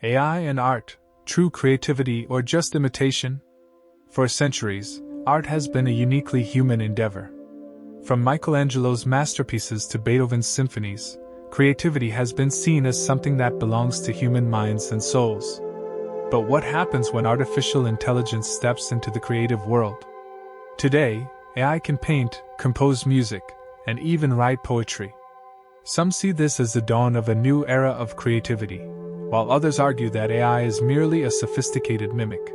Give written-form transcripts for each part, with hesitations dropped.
AI and art, true creativity or just imitation? For centuries, art has been a uniquely human endeavor. From Michelangelo's masterpieces to Beethoven's symphonies, creativity has been seen as something that belongs to human minds and souls. But what happens when artificial intelligence steps into the creative world? Today, AI can paint, compose music, and even write poetry. Some see this as the dawn of a new era of creativity, while others argue that AI is merely a sophisticated mimic.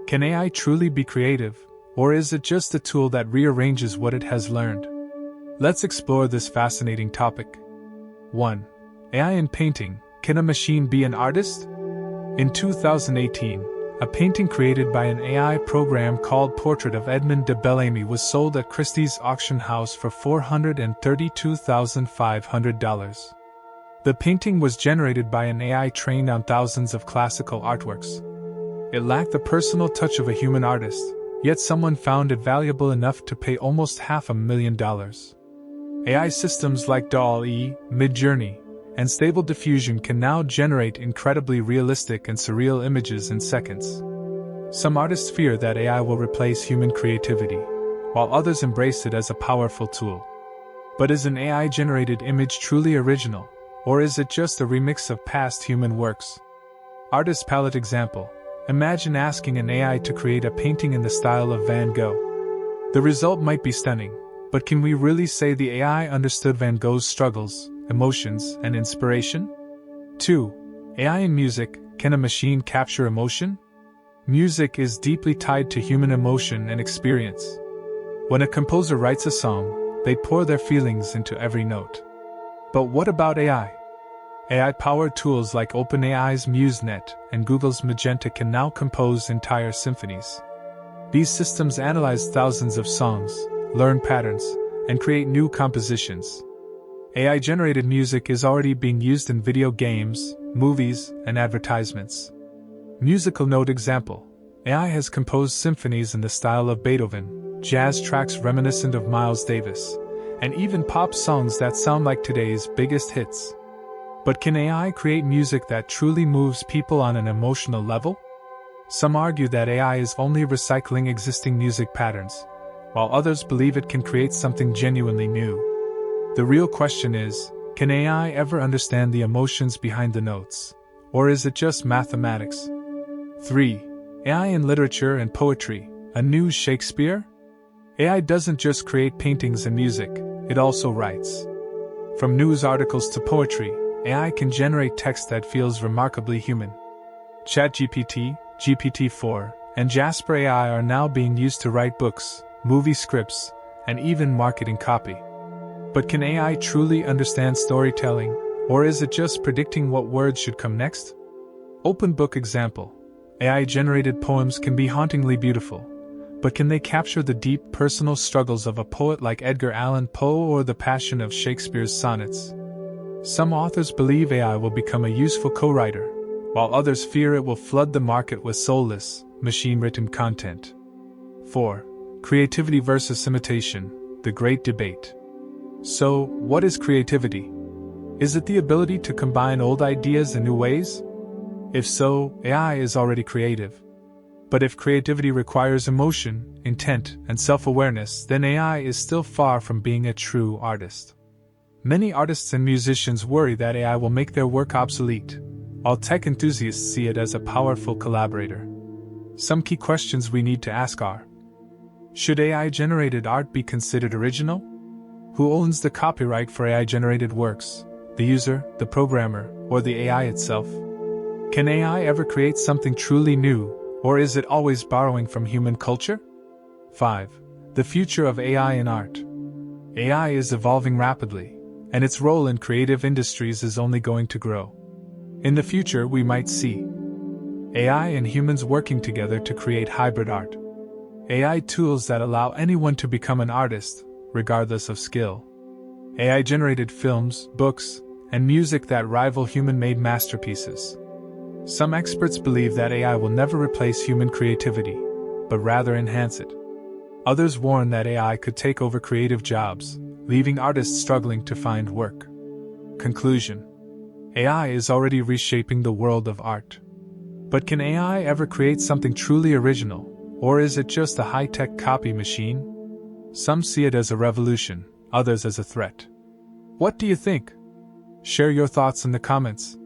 Can AI truly be creative, or is it just a tool that rearranges what it has learned? Let's explore this fascinating topic. 1. AI in painting. Can a machine be an artist? In 2018, a painting created by an AI program called Portrait of Edmond de Bellamy was sold at Christie's auction house for $432,500. The painting was generated by an AI trained on thousands of classical artworks. It lacked the personal touch of a human artist, yet someone found it valuable enough to pay almost $500,000. AI systems like DALL, Midjourney, and Stable Diffusion can now generate incredibly realistic and surreal images in seconds. Some artists fear that AI will replace human creativity, while others embrace it as a powerful tool. But is an AI-generated image truly original, or is it just a remix of past human works? Artist palette example. Imagine asking an AI to create a painting in the style of Van Gogh. The result might be stunning, but can we really say the AI understood Van Gogh's struggles, emotions, and inspiration? 2. AI in music. Can a machine capture emotion? Music is deeply tied to human emotion and experience. When a composer writes a song, they pour their feelings into every note. But what about AI? AI-powered tools like OpenAI's MuseNet and Google's Magenta can now compose entire symphonies. These systems analyze thousands of songs, learn patterns, and create new compositions. AI-generated music is already being used in video games, movies, and advertisements. Musical note example. AI has composed symphonies in the style of Beethoven, jazz tracks reminiscent of Miles Davis, and even pop songs that sound like today's biggest hits. But can AI create music that truly moves people on an emotional level? Some argue that AI is only recycling existing music patterns, while others believe it can create something genuinely new. The real question is, can AI ever understand the emotions behind the notes? Or is it just mathematics? 3. AI in literature and poetry. A new Shakespeare? AI doesn't just create paintings and music, it also writes. From news articles to poetry, AI can generate text that feels remarkably human. ChatGPT, GPT-4, and Jasper AI are now being used to write books, movie scripts, and even marketing copy. But can AI truly understand storytelling, or is it just predicting what words should come next? Open book example. AI-generated poems can be hauntingly beautiful, but can they capture the deep personal struggles of a poet like Edgar Allan Poe or the passion of Shakespeare's sonnets? Some authors believe AI will become a useful co-writer, while others fear it will flood the market with soulless, machine-written content. 4. Creativity versus imitation, the great debate. So, what is creativity? Is it the ability to combine old ideas in new ways? If so, AI is already creative. But if creativity requires emotion, intent, and self-awareness, then AI is still far from being a true artist. Many artists and musicians worry that AI will make their work obsolete, while tech enthusiasts see it as a powerful collaborator. Some key questions we need to ask are: should AI-generated art be considered original? Who owns the copyright for AI-generated works? The user, the programmer, or the AI itself? Can AI ever create something truly new, or is it always borrowing from human culture? 5. The future of AI in art. AI is evolving rapidly, and its role in creative industries is only going to grow. In the future, we might see AI and humans working together to create hybrid art. AI tools that allow anyone to become an artist, regardless of skill. AI-generated films, books, and music that rival human-made masterpieces. Some experts believe that AI will never replace human creativity, but rather enhance it. Others warn that AI could take over creative jobs, leaving artists struggling to find work. Conclusion. AI is already reshaping the world of art. But can AI ever create something truly original, or is it just a high-tech copy machine? Some see it as a revolution, others as a threat. What do you think? Share your thoughts in the comments.